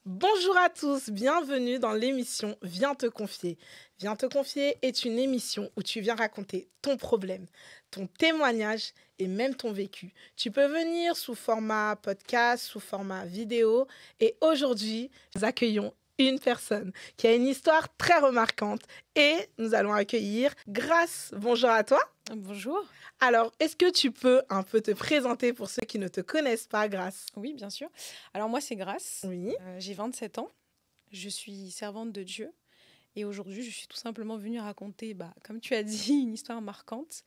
Bonjour à tous, bienvenue dans l'émission Viens te confier. Viens te confier est une émission où tu viens raconter ton problème, ton témoignage et même ton vécu. Tu peux venir sous format podcast, sous format vidéo et aujourd'hui, nous accueillons une personne qui a une histoire très remarquante et nous allons accueillir Grace. Bonjour à toi. Bonjour. Alors, est-ce que tu peux un peu te présenter pour ceux qui ne te connaissent pas, Grace? Oui, bien sûr. Alors moi, c'est Grace. Oui. J'ai 27 ans. Je suis servante de Dieu. Et aujourd'hui, je suis tout simplement venue raconter, comme tu as dit, une histoire marquante.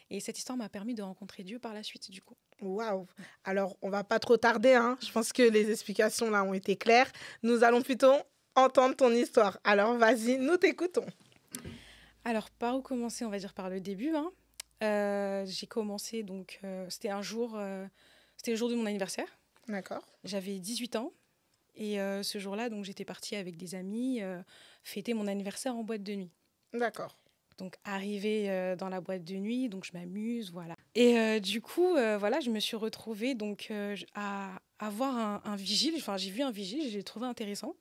Et cette histoire m'a permis de rencontrer Dieu par la suite, du coup. Waouh! Alors, on va pas trop tarder, hein. Je pense que les explications là ont été claires. Nous allons plutôt entendre ton histoire. Alors, vas-y, nous t'écoutons. Alors, par où commencer? On va dire par le début. J'ai commencé, donc, c'était un jour, c'était le jour de mon anniversaire. D'accord. J'avais 18 ans. Et ce jour-là, donc, j'étais partie avec des amis fêter mon anniversaire en boîte de nuit. D'accord. Donc, arrivée dans la boîte de nuit, donc je m'amuse, voilà. Et du coup, voilà, je me suis retrouvée donc, à voir un vigile. Enfin, j'ai vu un vigile, je l'ai trouvé intéressant.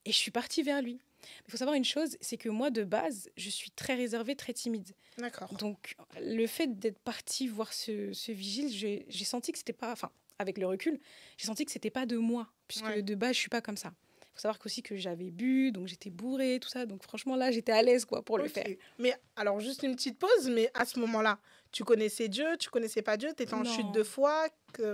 Et je suis partie vers lui. Il faut savoir une chose, c'est que moi, de base, je suis très réservée, très timide. D'accord. Donc, le fait d'être partie voir ce vigile, j'ai senti que c'était pas... Enfin, avec le recul, j'ai senti que c'était pas de moi, puisque Ouais. de base, je suis pas comme ça. Il faut savoir qu'aussi que j'avais bu, donc j'étais bourrée, tout ça. Donc, franchement, là, j'étais à l'aise, quoi, pour le Ok. faire. Mais alors, juste une petite pause, mais à ce moment-là, tu connaissais Dieu, tu connaissais pas Dieu, tu étais en chute de Non. foi,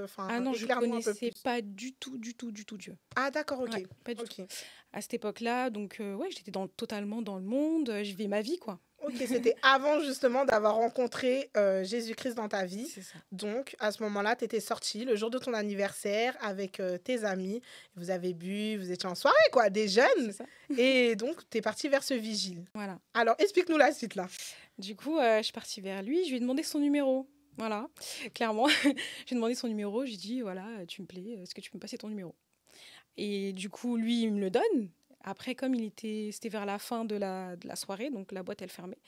enfin, Ah non, je éclaire-nous un peu connaissais plus. pas du tout, du tout, du tout Dieu. Ah, d'accord, ok. Ouais, pas du tout. Ok. À cette époque-là, donc, ouais, j'étais totalement dans le monde, je vivais ma vie, quoi. Ok, c'était avant justement d'avoir rencontré Jésus-Christ dans ta vie. C'est ça. Donc, à ce moment-là, tu étais sortie le jour de ton anniversaire avec tes amis. Vous avez bu, vous étiez en soirée, quoi, des C'est jeunes. ça. Et donc, tu es partie vers ce vigile. Voilà. Alors, explique-nous la suite, là. Du coup, je suis partie vers lui, je lui ai demandé son numéro. Voilà, clairement. J'ai demandé son numéro, j'ai dit, voilà, tu me plais, est-ce que tu peux me passer ton numéro? Et du coup, lui, il me le donne. Après, comme c'était vers la fin de la soirée, donc la boîte, elle fermait,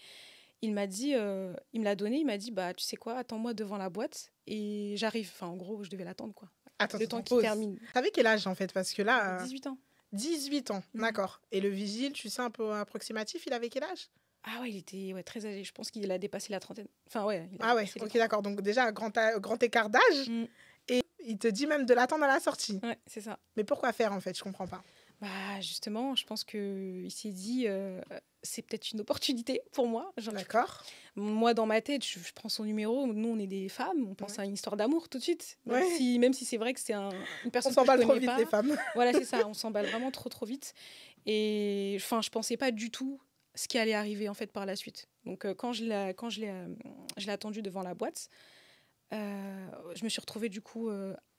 il m'a dit, il me l'a donné, il m'a dit, bah, tu sais quoi, attends-moi devant la boîte et j'arrive. Enfin, en gros, je devais l'attendre, quoi. Attends, Le temps qu'il pause. termine. T'avais quel âge, en fait? Parce que là, 18 ans. 18 ans, Mhm. d'accord. Et le vigile, tu sais un peu approximatif, il avait quel âge? Ah ouais, il était très âgé. Je pense qu'il a dépassé la trentaine. Enfin, ouais, il a Ah ouais, dépassé les ok, 30. d'accord. Donc déjà, grand écart d'âge. Mm. Et il te dit même de l'attendre à la sortie. Ouais, c'est ça. Mais pourquoi faire, en fait? Je comprends pas. Bah justement, je pense qu'il s'est dit, c'est peut-être une opportunité pour moi. Genre, D'accord. moi, dans ma tête, je prends son numéro. Nous, on est des femmes, on pense Ouais. à une histoire d'amour tout de suite. Ouais. Même si c'est vrai que c'est une On personne que je s'emballe trop connais vite, pas. les femmes. Voilà, c'est ça, on s'emballe vraiment trop, trop vite. Et enfin, je pensais pas du tout ce qui allait arriver en fait par la suite. Donc, quand je l'ai attendu devant la boîte, je me suis retrouvée du coup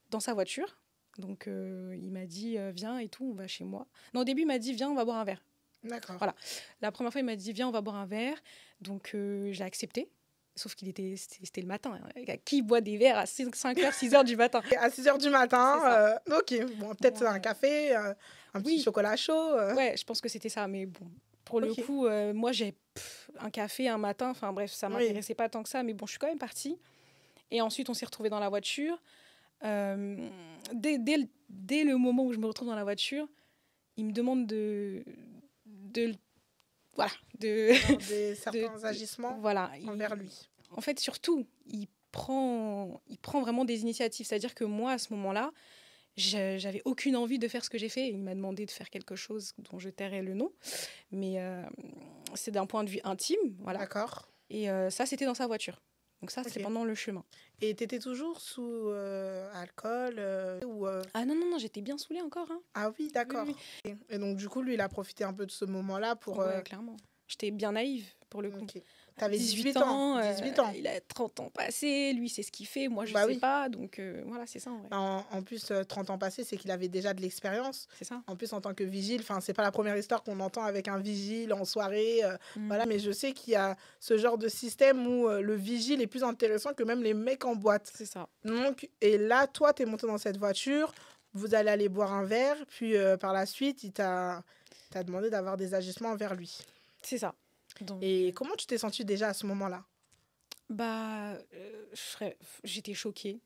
dans sa voiture. Donc, il m'a dit, viens et tout, on va chez moi. Non, au début, il m'a dit, viens, on va boire un verre. D'accord. Voilà. La première fois, il m'a dit, viens, on va boire un verre. Donc, j'ai accepté. Sauf c'était le matin. Qui boit des verres à 5h, 6h du matin? Et à 6 heures du matin, ok, bon, peut-être un Ouais. café, un petit Oui, chocolat chaud. ouais, je pense que c'était ça. Mais bon, pour le Ok. coup, moi, j'ai un café un matin. Enfin bref, ça Oui. m'intéressait pas tant que ça. Mais bon, je suis quand même partie. Et ensuite, on s'est retrouvés dans la voiture. Dès le moment où je me retrouve dans la voiture, il me demande voilà, Certains agissements voilà, envers lui. en fait, surtout, il prend vraiment des initiatives. C'est-à-dire que moi, à ce moment-là, j'avais aucune envie de faire ce que j'ai fait. Il m'a demandé de faire quelque chose dont je tairai le nom. Mais c'est d'un point de vue intime, voilà. D'accord. Et ça, c'était dans sa voiture. Donc ça, c'est Ok. pendant le chemin. Et tu étais toujours sous alcool ou Ah non, j'étais bien saoulée encore. Hein. Ah oui, d'accord. Oui. Et donc, du coup, lui, il a profité un peu de ce moment-là pour... Ouais, clairement. J'étais bien naïve, pour le coup. Ok. T'avais 18 18 ans, ans. 18 ans. il a 30 ans passés, lui, c'est ce qu'il fait, moi, je Bah sais oui. pas. Donc, voilà, c'est ça, en vrai. En plus, 30 ans passés, c'est qu'il avait déjà de l'expérience. C'est ça. En plus, en tant que vigile, enfin, c'est pas la première histoire qu'on entend avec un vigile en soirée. Voilà, mais je sais qu'il y a ce genre de système où le vigile est plus intéressant que même les mecs en boîte. C'est ça. Donc, et là, toi, t'es monté dans cette voiture, vous allez aller boire un verre, puis par la suite, il t'a demandé d'avoir des agissements envers lui. C'est ça. Donc, Et comment tu t'es sentie déjà à ce moment-là? bah, j'étais choquée.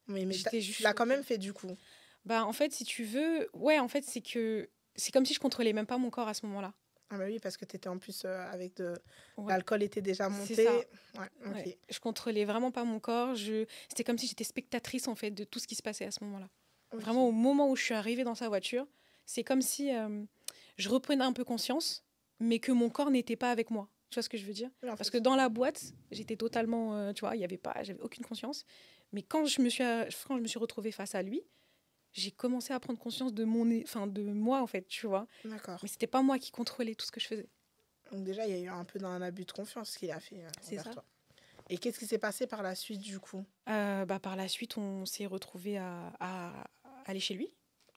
Mais J'étais tu juste l'as quand choquée. même fait du coup. Bah, en fait, si tu veux, ouais, en fait, c'est comme si je contrôlais même pas mon corps à ce moment-là. Ah bah oui, parce que tu étais en plus avec de... Ouais, L'alcool était déjà c'est ça. monté. Ouais, Ouais. ok. Je contrôlais vraiment pas mon corps. C'était comme si j'étais spectatrice, en fait, de tout ce qui se passait à ce moment-là. Vraiment, au Ok. moment où je suis arrivée dans sa voiture, c'est comme si je reprenais un peu conscience, mais que mon corps n'était pas avec moi. Tu vois ce que je veux dire? Oui, en Parce fait, que dans la boîte, j'étais totalement, tu vois, il y avait pas, j'avais aucune conscience. Mais quand je me suis retrouvée face à lui, j'ai commencé à prendre conscience de moi, en fait, tu vois. d'accord. Mais c'était pas moi qui contrôlais tout ce que je faisais. Donc déjà, il y a eu un peu d'un abus de confiance qu'il a fait C'est envers ça. toi. Et qu'est-ce qui s'est passé par la suite, du coup? Bah, par la suite, on s'est retrouvés à aller chez lui.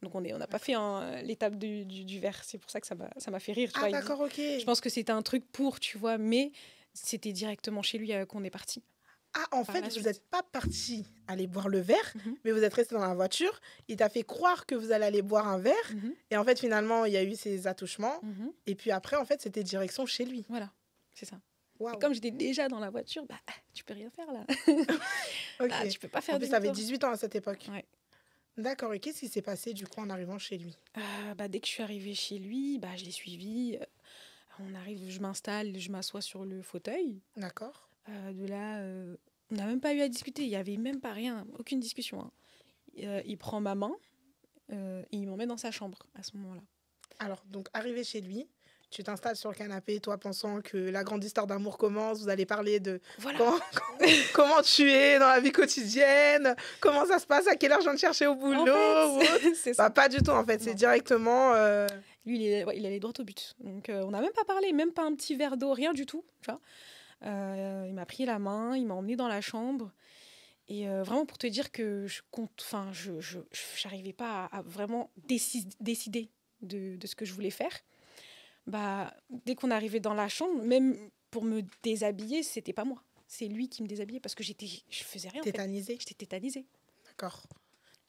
Donc, on n'a pas fait l'étape du verre. C'est pour ça que ça m'a fait rire. Tu Ah, vois, d'accord, ok. je pense que c'était un truc tu vois, mais c'était directement chez lui qu'on est parti Ah, en par fait, la vous suite. n'êtes pas parti aller boire le verre, Mhm, mais vous êtes resté dans la voiture. Il t'a fait croire que vous allez aller boire un verre. mhm, Et en fait, finalement, il y a eu ces attouchements. mhm. Et puis après, en fait, c'était direction chez lui. Voilà, c'est ça. Et Waouh. comme j'étais déjà dans la voiture, bah, tu peux rien faire là. Ok. Là, tu peux pas En faire plus, tu avais demi-tour. 18 ans à cette époque. Ouais. D'accord. Et qu'est-ce qui s'est passé, du coup, en arrivant chez lui? Bah, dès que je suis arrivée chez lui, bah, je l'ai suivi. On arrive, je m'installe, je m'assois sur le fauteuil. D'accord. De là, on n'a même pas eu à discuter. Il n'y avait même pas rien, aucune discussion, hein. Il prend ma main et il m'emmène dans sa chambre à ce moment-là. Alors, donc, arrivé chez lui, tu t'installes sur le canapé, toi pensant que la grande histoire d'amour commence. Vous allez parler de Voilà. comment, comment tu es dans la vie quotidienne, comment ça se passe, à quelle heure je viens te chercher au boulot. En ou autre. fait, c'est ça. Bah, pas du tout, en fait. C'est Non. directement. Lui, il allait droit au but. Donc, on n'a même pas parlé, même pas un petit verre d'eau, rien du tout. Tu vois. Il m'a pris la main, il m'a emmené dans la chambre. Et vraiment pour te dire que je n'arrivais pas à vraiment décider de ce que je voulais faire. Bah, dès qu'on arrivait dans la chambre, même pour me déshabiller, c'était pas moi. C'est lui qui me déshabillait parce que je faisais rien en fait. Tétanisé. J'étais tétanisée. D'accord.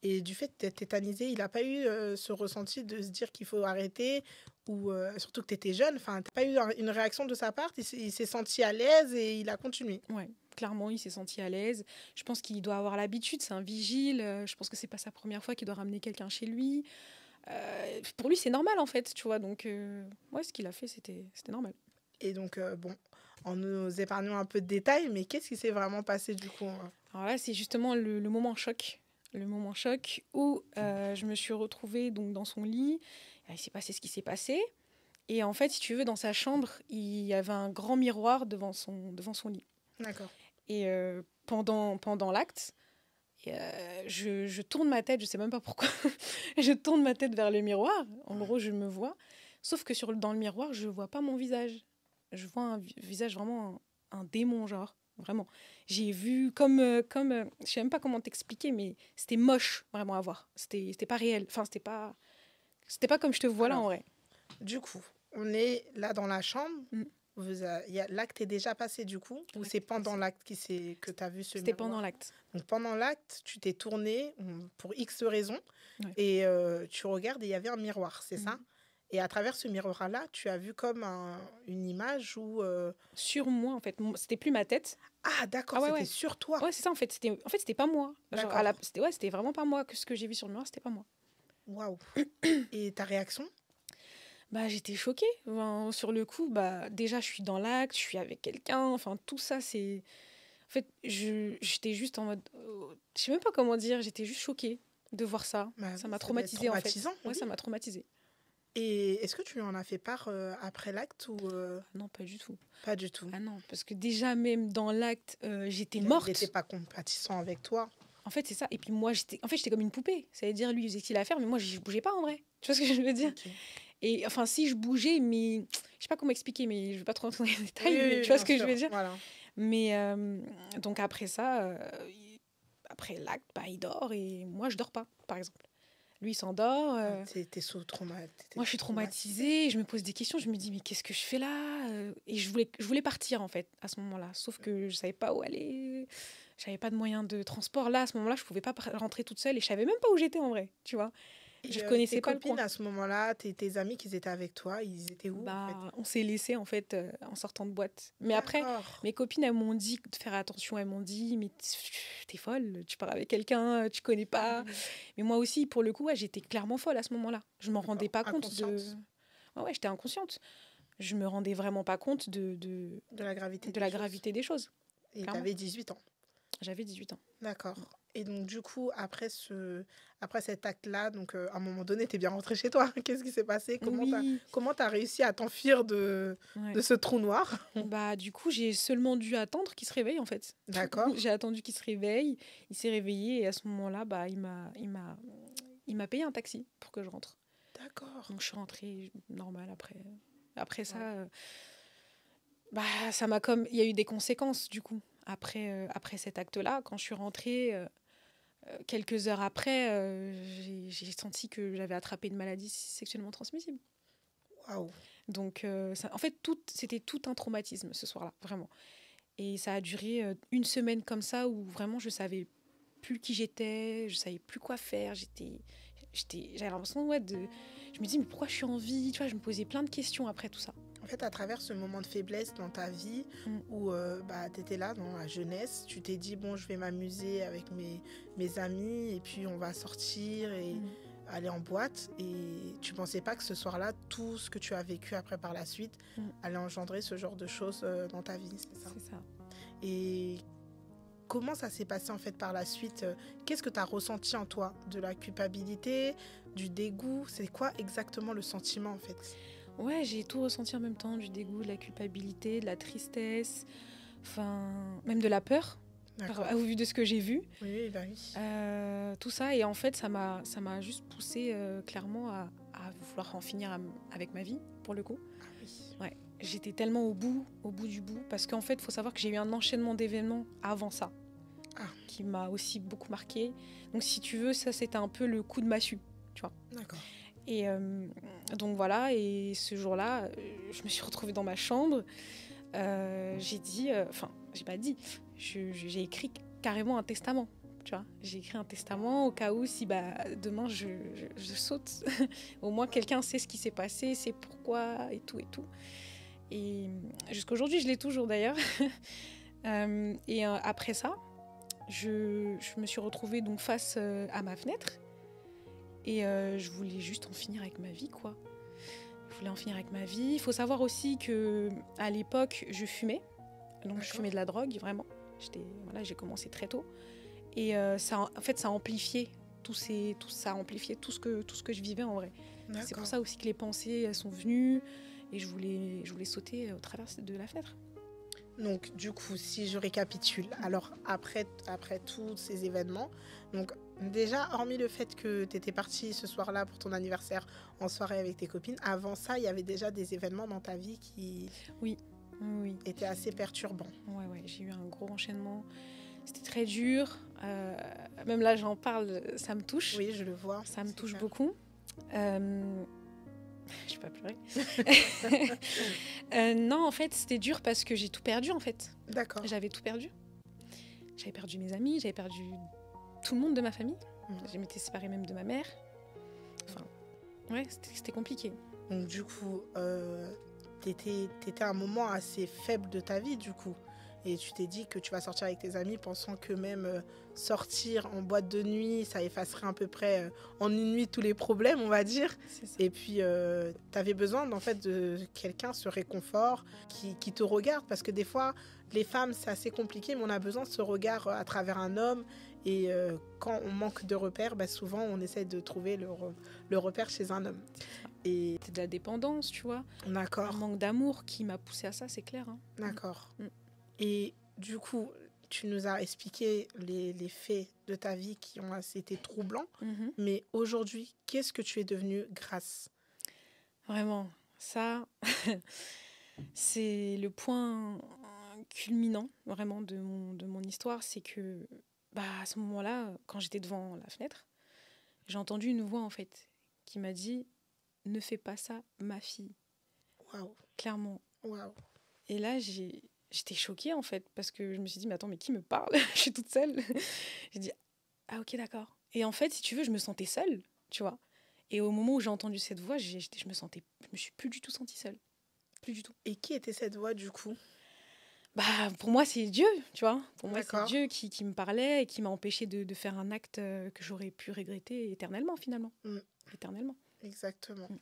Et du fait d'être tétanisé, il n'a pas eu ce ressenti de se dire qu'il faut arrêter, ou surtout que tu étais jeune, enfin, tu pas eu une réaction de sa part, il s'est senti à l'aise et il a continué. Ouais, clairement, il s'est senti à l'aise. Je pense qu'il doit avoir l'habitude, c'est un vigile. Je pense que c'est pas sa première fois qu'il doit ramener quelqu'un chez lui. Pour lui, c'est normal en fait, tu vois. Donc, ouais, ce qu'il a fait, c'était normal. Et donc, bon, en nous épargnant un peu de détails, mais qu'est-ce qui s'est vraiment passé du coup? Alors là, c'est justement le moment choc. Le moment choc où je me suis retrouvée donc, dans son lit. Il s'est passé ce qui s'est passé. Et en fait, si tu veux, dans sa chambre, il y avait un grand miroir devant son lit. D'accord. Et pendant l'acte, je tourne ma tête, je sais même pas pourquoi. Je tourne ma tête vers le miroir. En gros, je me vois. Sauf que dans le miroir, je vois pas mon visage. Je vois un visage vraiment un démon, genre. Vraiment. J'ai vu je sais même pas comment t'expliquer, mais c'était moche vraiment à voir. C'était pas réel. Enfin, c'était pas comme je te vois là en Alors, vrai. du coup, on est là dans la chambre. Mm. L'acte est déjà passé du coup, ou L'acte c'est est pendant passé. l'acte que tu as vu ce C'était miroir? pendant l'acte. Donc pendant l'acte, tu t'es tourné pour X raisons Ouais. et tu regardes et il y avait un miroir, c'est ça? Et à travers ce miroir-là, tu as vu comme une image où... Sur moi, en fait. C'était plus ma tête. Ah d'accord, Ah ouais, c'était ouais. sur toi. Ouais, c'est ça, en fait. C'était pas moi. Genre, D'accord. c'était vraiment pas moi. Que ce que j'ai vu sur le miroir, c'était pas moi. Waouh. Et ta réaction? Bah, j'étais choquée. Enfin, sur le coup, bah, déjà, je suis dans l'acte, je suis avec quelqu'un. Enfin, tout ça, c'est... En fait, j'étais juste en mode... je sais même pas comment dire. J'étais juste choquée de voir ça. Bah, Ça m'a ça doit être traumatisée, en fait. traumatisant, Ouais, oui. ça m'a traumatisée. Et est-ce que tu lui en as fait part après l'acte ou Non, pas du tout. pas du tout? Ah non, parce que déjà, même dans l'acte, j'étais Il morte. n'était pas compatissant avec toi. En fait, c'est ça. Et puis moi, j'étais comme une poupée. Ça veut dire, lui, il faisait ce qu'il a à faire, mais moi, je bougeais pas en vrai. Tu vois ce que je veux dire? Ok. Et enfin, si je bougeais, mais je sais pas comment expliquer, mais je veux pas trop rentrer dans les détails, Oui, mais oui, tu vois bien ce que je sûr, veux dire? voilà. Mais donc après ça, après l'acte, bah, il dort et moi, je dors pas, par exemple. Lui, il s'endort. T'es sous trauma. Moi, je suis traumatisée. Je me pose des questions. Je me dis, mais qu'est-ce que je fais là? Et je voulais partir, en fait, à ce moment-là. Sauf que je savais pas où aller. J'avais pas de moyen de transport. Là, à ce moment-là, je pouvais pas rentrer toute seule et je savais même pas où j'étais, en vrai, tu vois. Je Et tes connaissais pas le copines coin. à ce moment-là, tes amis qui étaient avec toi, ils étaient où en fait? Bah, on s'est laissé en fait en sortant de boîte. Mais après, D'accord. mes copines, elles m'ont dit de faire attention. Elles m'ont dit, mais t'es folle, tu pars avec quelqu'un, tu connais pas. Mhm. Mais moi aussi, pour le coup, ouais, j'étais clairement folle à ce moment-là. Je m'en rendais D'accord. pas compte de. Inconsciente Ouais, ouais, j'étais inconsciente. Je me rendais vraiment pas compte de la gravité de des la choses. gravité des choses, Et tu clairement. avais 18 ans. J'avais 18 ans. D'accord. Et donc, du coup, après cet acte-là, donc à un moment donné, tu es bien rentré chez toi. Qu'est-ce qui s'est passé? Oui, Comment t'as réussi à t'enfuir ouais. de ce trou noir? Bah, du coup, j'ai seulement dû attendre qu'il se réveille, en fait. D'accord. J'ai attendu qu'il se réveille. Il s'est réveillé et à ce moment-là, bah, il m'a payé un taxi pour que je rentre. D'accord. Donc, je suis rentrée normal après. Après ça, Wow. bah, ça m'a comme. Il y a eu des conséquences, du coup. Après cet acte-là, quand je suis rentrée, quelques heures après, j'ai senti que j'avais attrapé une maladie sexuellement transmissible. Waouh. Donc, en fait, c'était tout un traumatisme ce soir-là, vraiment. Et ça a duré une semaine comme ça où vraiment je savais plus qui j'étais, je savais plus quoi faire. J'avais l'impression, ouais, je me dis, mais pourquoi je suis en vie? Tu vois, je me posais plein de questions après tout ça. En fait, à travers ce moment de faiblesse dans ta vie, Mm. où bah, tu étais là dans la jeunesse, tu t'es dit, bon, je vais m'amuser avec mes amis, et puis on va sortir et Mm. aller en boîte. Et tu pensais pas que ce soir-là, tout ce que tu as vécu après par la suite, Mm. allait engendrer ce genre de choses dans ta vie, c'est ça? C'est ça. Et comment ça s'est passé en fait par la suite? Qu'est-ce que tu as ressenti en toi? De la culpabilité, du dégoût? C'est quoi exactement le sentiment en fait? Ouais, j'ai tout ressenti en même temps, du dégoût, de la culpabilité, de la tristesse, enfin, même de la peur, D'accord. au vu de ce que j'ai vu. Oui, bah oui. Tout ça, et en fait, ça m'a juste poussée clairement à vouloir en finir avec ma vie, pour le coup. Ah oui. Ouais, j'étais tellement au bout du bout, parce qu'en fait, il faut savoir que j'ai eu un enchaînement d'événements avant ça, Ah. qui m'a aussi beaucoup marqué. Donc, si tu veux, ça, c'était un peu le coup de massue, tu vois. D'accord. Et donc voilà, et ce jour-là, je me suis retrouvée dans ma chambre. J'ai dit, enfin, j'ai pas dit, j'ai écrit carrément un testament. Tu vois, j'ai écrit un testament au cas où si bah, demain je saute, au moins quelqu'un sait ce qui s'est passé, sait pourquoi et tout et tout. Et jusqu'aujourd'hui, je l'ai toujours d'ailleurs. Après ça, je me suis retrouvée donc face à ma fenêtre et je voulais juste en finir avec ma vie, quoi. Je voulais en finir avec ma vie. Il faut savoir aussi que à l'époque, je fumais. Donc je fumais de la drogue, vraiment. J'ai commencé très tôt. Et ça a amplifié ça a amplifié tout ce que je vivais en vrai. C'est pour ça aussi que les pensées sont venues et je voulais sauter au travers de la fenêtre. Donc, du coup, si je récapitule, alors après tous ces événements, donc déjà, hormis le fait que tu étais partie ce soir-là pour ton anniversaire en soirée avec tes copines, avant ça, il y avait déjà des événements dans ta vie qui Oui. étaient assez perturbants. Ouais, j'ai eu un gros enchaînement. C'était très dur. Même là, j'en parle, ça me touche. Oui, je le vois. Ça me touche clair. beaucoup. Je vais pas pleurer. Non, en fait, c'était dur parce que j'ai tout perdu, en fait. D'accord. J'avais tout perdu. J'avais perdu mes amis, j'avais perdu tout le monde de ma famille. Je m'étais séparée même de ma mère. Enfin, ouais, c'était compliqué. Donc, du coup, t'étais à un moment assez faible de ta vie, du coup. Et tu t'es dit que tu vas sortir avec tes amis pensant que même sortir en boîte de nuit, ça effacerait à peu près en une nuit tous les problèmes, on va dire. C'est ça. Et puis, tu avais besoin en fait, de quelqu'un, ce réconfort qui te regarde. Parce que des fois, les femmes, c'est assez compliqué, mais on a besoin de ce regard à travers un homme. Et quand on manque de repères, bah, souvent, on essaie de trouver le repère chez un homme. Et... C'était de la dépendance, tu vois. D'accord. Un manque d'amour qui m'a poussée à ça, c'est clair. Hein. D'accord. Et du coup, tu nous as expliqué les faits de ta vie qui ont été troublants. Mais aujourd'hui, qu'est-ce que tu es devenue grâce? Vraiment, ça, c'est le point culminant vraiment de mon histoire. C'est que à ce moment-là, quand j'étais devant la fenêtre, j'ai entendu une voix en fait qui m'a dit « Ne fais pas ça, ma fille ». Waouh. Clairement. Waouh. Et là, j'étais choquée en fait parce que je me suis dit « Mais attends, mais qui me parle? Je suis toute seule. » J'ai dit « Ah ok, d'accord. » Et en fait, si tu veux, je me sentais seule, tu vois. Et au moment où j'ai entendu cette voix, je me suis plus du tout sentie seule. Plus du tout. Et qui était cette voix, du coup? Bah, pour moi, c'est Dieu, tu vois. Pour moi, c'est D'accord. Dieu qui me parlait et qui m'a empêché de faire un acte que j'aurais pu regretter éternellement, finalement. Mm. Éternellement. Exactement. Mm.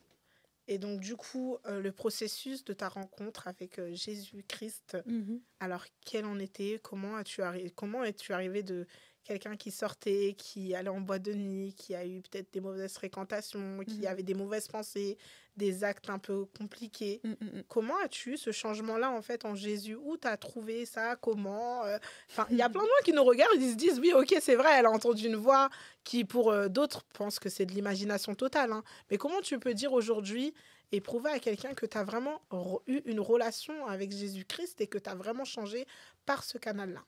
Et donc, du coup, le processus de ta rencontre avec Jésus-Christ, Mhm. alors, quel en était? Comment es-tu arrivé de quelqu'un qui sortait, qui allait en boîte de nuit, qui a eu peut-être des mauvaises fréquentations, qui Mhm. avait des mauvaises pensées, des actes un peu compliqués? Mm, mm, Comment as-tu eu ce changement-là, en fait, en Jésus? Où t'as trouvé ça? Comment? Enfin, il y a plein mm. de gens qui nous regardent, ils se disent, oui, ok, c'est vrai, elle a entendu une voix qui, pour d'autres, pensent que c'est de l'imagination totale, hein. Mais comment tu peux dire aujourd'hui et prouver à quelqu'un que tu as vraiment eu une relation avec Jésus-Christ et que tu as vraiment changé par ce canal-là?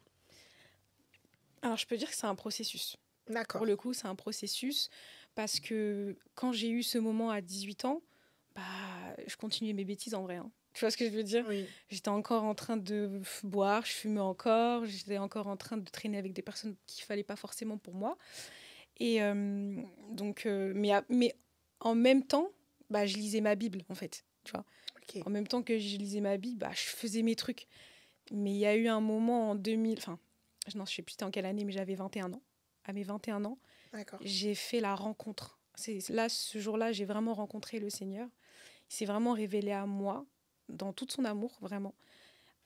Alors, je peux dire que c'est un processus. Pour D'accord. le coup, c'est un processus parce que quand j'ai eu ce moment à 18 ans, bah, je continuais mes bêtises en vrai, hein. Tu vois ce que je veux dire? Oui. J'étais encore en train de boire, je fumais encore, j'étais encore en train de traîner avec des personnes qu'il fallait pas forcément pour moi. Et mais en même temps, bah, je lisais ma Bible, en fait. Tu vois? Ok. En même temps que je lisais ma Bible, bah, je faisais mes trucs. Mais il y a eu un moment en 2000, enfin, non, je sais plus c'était en quelle année, mais j'avais 21 ans. À mes 21 ans, D'accord. j'ai fait la rencontre. Là, ce jour-là, j'ai vraiment rencontré le Seigneur. Il s'est vraiment révélé à moi, dans tout son amour, vraiment.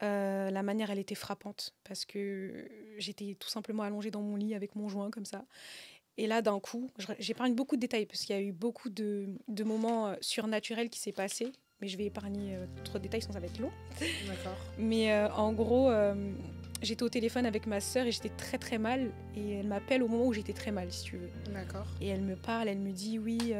La manière, elle était frappante, parce que j'étais tout simplement allongée dans mon lit avec mon joint, comme ça. Et là, d'un coup, j'épargne beaucoup de détails, parce qu'il y a eu beaucoup de moments surnaturels qui s'est passé, mais je vais épargner trop de détails, sinon ça va être long. D'accord. Mais en gros, j'étais au téléphone avec ma sœur et j'étais très très mal. Et elle m'appelle au moment où j'étais très mal, si tu veux. D'accord. Et elle me parle, elle me dit oui,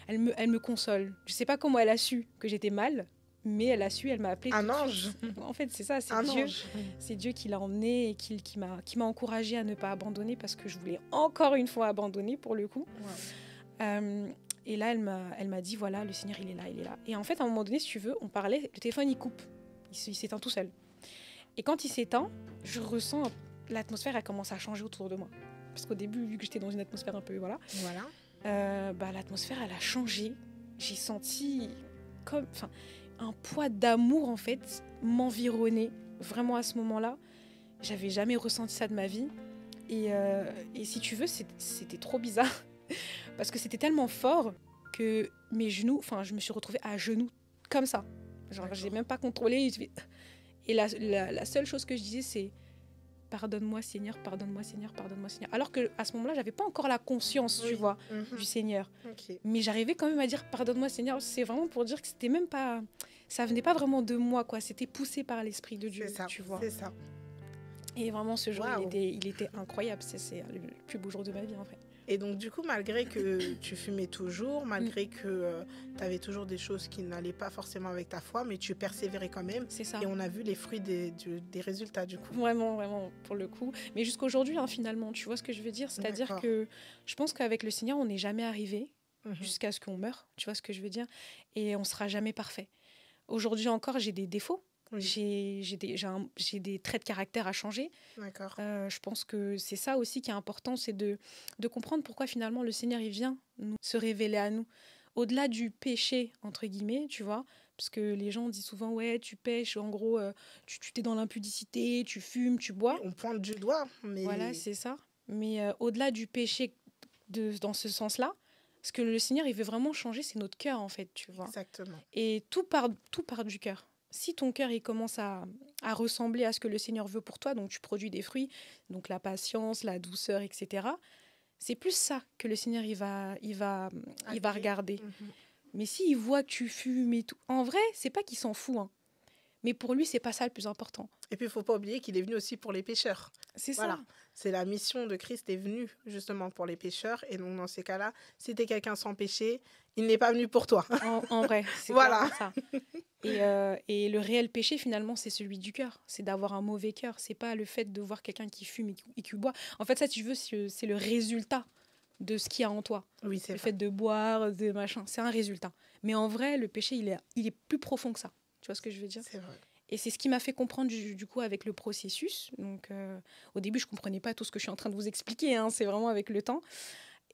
elle me console. Je sais pas comment elle a su que j'étais mal, mais elle a su, elle m'a appelée Un tout de ange. suite. En fait, c'est ça, c'est Un Dieu. ange. C'est Dieu qui l'a emmenée et qui m'a encouragée à ne pas abandonner parce que je voulais encore une fois abandonner pour le coup. Wow. Et là, elle m'a dit voilà, le Seigneur, il est là, il est là. Et en fait, à un moment donné, si tu veux, on parlait, le téléphone, il coupe. Il s'éteint tout seul. Et quand il s'éteint, je ressens l'atmosphère, elle commence à changer autour de moi. Parce qu'au début, vu que j'étais dans une atmosphère un peu, voilà, l'atmosphère, elle a changé. J'ai senti comme, un poids d'amour, en fait, m'environner. Vraiment, à ce moment-là, j'avais jamais ressenti ça de ma vie. Et si tu veux, c'était trop bizarre. Parce que c'était tellement fort que mes genoux, je me suis retrouvée à genoux, comme ça. Genre, D'accord. j'ai même pas contrôlé. Et la seule chose que je disais, c'est pardonne-moi Seigneur, pardonne-moi Seigneur, pardonne-moi Seigneur. Alors qu'à ce moment-là, j'avais pas encore la conscience, tu vois, du Seigneur. Ok. Mais j'arrivais quand même à dire pardonne-moi Seigneur. C'est vraiment pour dire que c'était même pas, ça venait pas vraiment de moi, quoi. C'était poussé par l'Esprit de Dieu, C'est ça. tu vois. C'est ça. Et vraiment, ce jour, Waouh. il était incroyable. C'est le plus beau jour de ma vie, en fait. Et donc, du coup, malgré que tu fumais toujours, malgré que tu avais toujours des choses qui n'allaient pas forcément avec ta foi, mais tu persévérais quand même. C'est ça. Et on a vu les fruits des résultats, du coup. Vraiment, vraiment, pour le coup. Mais jusqu'aujourd'hui, hein, finalement, tu vois ce que je veux dire? C'est-à-dire D'accord. que je pense qu'avec le Seigneur, on n'est jamais arrivé Mhm. jusqu'à ce qu'on meure. Tu vois ce que je veux dire? Et on sera jamais parfait. Aujourd'hui encore, j'ai des défauts. Oui. J'ai des traits de caractère à changer. D'accord. Je pense que c'est ça aussi qui est important, c'est de comprendre pourquoi finalement le Seigneur, il vient se révéler à nous. Au-delà du péché, entre guillemets, tu vois, parce que les gens disent souvent, ouais, tu pêches, en gros, tu t'es dans l'impudicité, tu fumes, tu bois. On pointe du doigt, mais... Voilà, c'est ça. Mais au-delà du péché dans ce sens-là, ce que le Seigneur, il veut vraiment changer, c'est notre cœur, en fait, tu vois. Exactement. Et tout part du cœur. Si ton cœur il commence à ressembler à ce que le Seigneur veut pour toi, donc tu produis des fruits, donc la patience, la douceur, etc. C'est plus ça que le Seigneur il va regarder. Mhm. Mais s'il voit que tu fumes et tout, en vrai, c'est pas qu'il s'en fout, hein. Mais pour lui, c'est pas ça le plus important. Et puis, il ne faut pas oublier qu'il est venu aussi pour les pécheurs. C'est Voilà. ça. C'est la mission de Christ est venue justement pour les pécheurs. Et donc, dans ces cas-là, si tu es quelqu'un sans péché, il n'est pas venu pour toi. En vrai, c'est Voilà. clairement ça. Et le réel péché, finalement, c'est celui du cœur. C'est d'avoir un mauvais cœur. C'est pas le fait de voir quelqu'un qui fume et qui boit. En fait, ça, si tu veux, c'est le résultat de ce qu'il y a en toi. Oui, c'est Le vrai. fait de boire, de machin, c'est un résultat. Mais en vrai, le péché, il est plus profond que ça. Tu vois ce que je veux dire? C'est vrai. Et c'est ce qui m'a fait comprendre du coup avec le processus. Donc, au début, je comprenais pas tout ce que je suis en train de vous expliquer, hein, c'est vraiment avec le temps.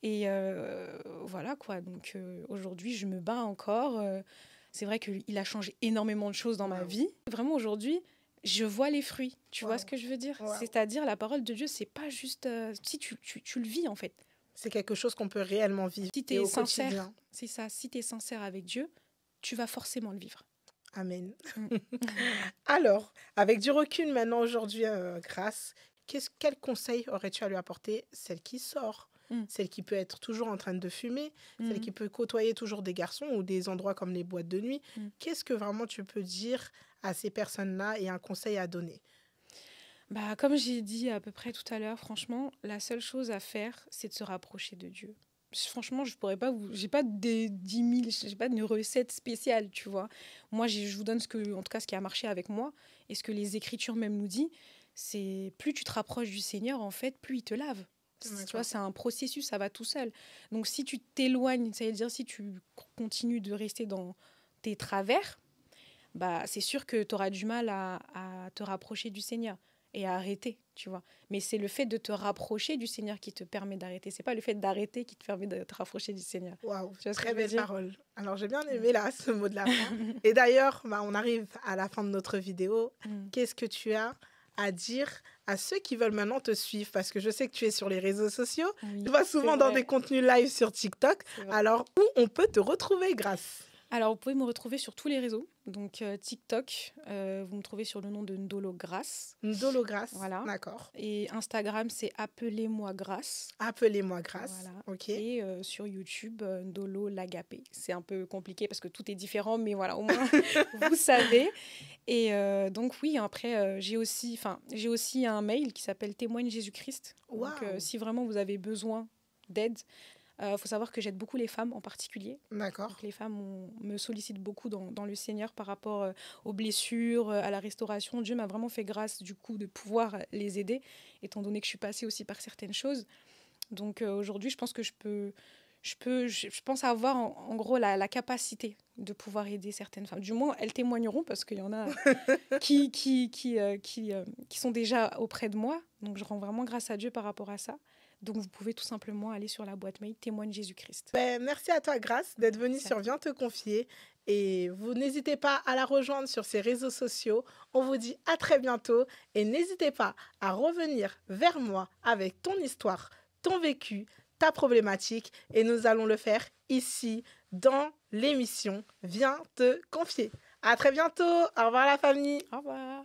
Et voilà quoi. Donc aujourd'hui, je me bats encore. C'est vrai qu'il a changé énormément de choses dans ma vie. Vraiment aujourd'hui, je vois les fruits. Tu vois ce que je veux dire? C'est-à-dire la parole de Dieu, c'est pas juste si tu le vis en fait. C'est quelque chose qu'on peut réellement vivre Si tu et es au sincère, quotidien. c'est ça. Si tu es sincère avec Dieu, tu vas forcément le vivre. Amen. Alors, avec du recul maintenant aujourd'hui, Grâce, quel conseil aurais-tu à lui apporter? Celle qui sort, celle qui peut être toujours en train de fumer, celle qui peut côtoyer toujours des garçons ou des endroits comme les boîtes de nuit. Qu'est-ce que vraiment tu peux dire à ces personnes-là et un conseil à donner? Bah, comme j'ai dit à peu près tout à l'heure, franchement, la seule chose à faire, c'est de se rapprocher de Dieu. Franchement, je pourrais pas j'ai pas des 10 000, j'ai pas de recette spéciale, tu vois. Moi, je vous donne en tout cas, ce qui a marché avec moi et ce que les Écritures même nous disent, c'est plus tu te rapproches du Seigneur, en fait, plus il te lave. Tu vois, c'est un processus, ça va tout seul. Donc, si tu t'éloignes, ça veut dire si tu continues de rester dans tes travers, bah, c'est sûr que tu auras du mal à te rapprocher du Seigneur et à arrêter, tu vois. Mais c'est le fait de te rapprocher du Seigneur qui te permet d'arrêter. C'est pas le fait d'arrêter qui te permet de te rapprocher du Seigneur. Waouh, très belle parole. Alors, j'ai bien aimé là ce mot de la fin. Et d'ailleurs, on arrive à la fin de notre vidéo. Qu'est-ce que tu as à dire à ceux qui veulent maintenant te suivre? Parce que je sais que tu es sur les réseaux sociaux. Oui, tu vas souvent dans des contenus live sur TikTok. Alors, où on peut te retrouver, Grâce? Alors, vous pouvez me retrouver sur tous les réseaux. Donc, TikTok, vous me trouvez sur le nom de Ndolo Grâce. Ndolo Grâce, voilà. D'accord. Et Instagram, c'est Appelez-moi Grâce. Appelez-moi Grâce, voilà. Ok. Et sur YouTube, Ndolo Lagapé. C'est un peu compliqué parce que tout est différent, mais voilà, au moins, vous savez. Et donc, oui, après, j'ai aussi un mail qui s'appelle Témoigne Jésus-Christ. Wow. Donc, si vraiment vous avez besoin d'aide, faut savoir que j'aide beaucoup les femmes en particulier. D'accord. Donc, les femmes me sollicitent beaucoup dans le Seigneur par rapport aux blessures, à la restauration. Dieu m'a vraiment fait grâce du coup de pouvoir les aider, étant donné que je suis passée aussi par certaines choses. Donc aujourd'hui, je pense que je pense avoir en gros la capacité de pouvoir aider certaines femmes. Du moins, elles témoigneront parce qu'il y en a qui sont déjà auprès de moi. Donc je rends vraiment grâce à Dieu par rapport à ça. Donc, vous pouvez tout simplement aller sur la boîte mail Témoigne Jésus-Christ. Merci à toi, Grâce, d'être venue sur Viens te confier. Et vous n'hésitez pas à la rejoindre sur ses réseaux sociaux. On vous dit à très bientôt. Et n'hésitez pas à revenir vers moi avec ton histoire, ton vécu, ta problématique. Et nous allons le faire ici, dans l'émission Viens te confier. À très bientôt. Au revoir la famille. Au revoir.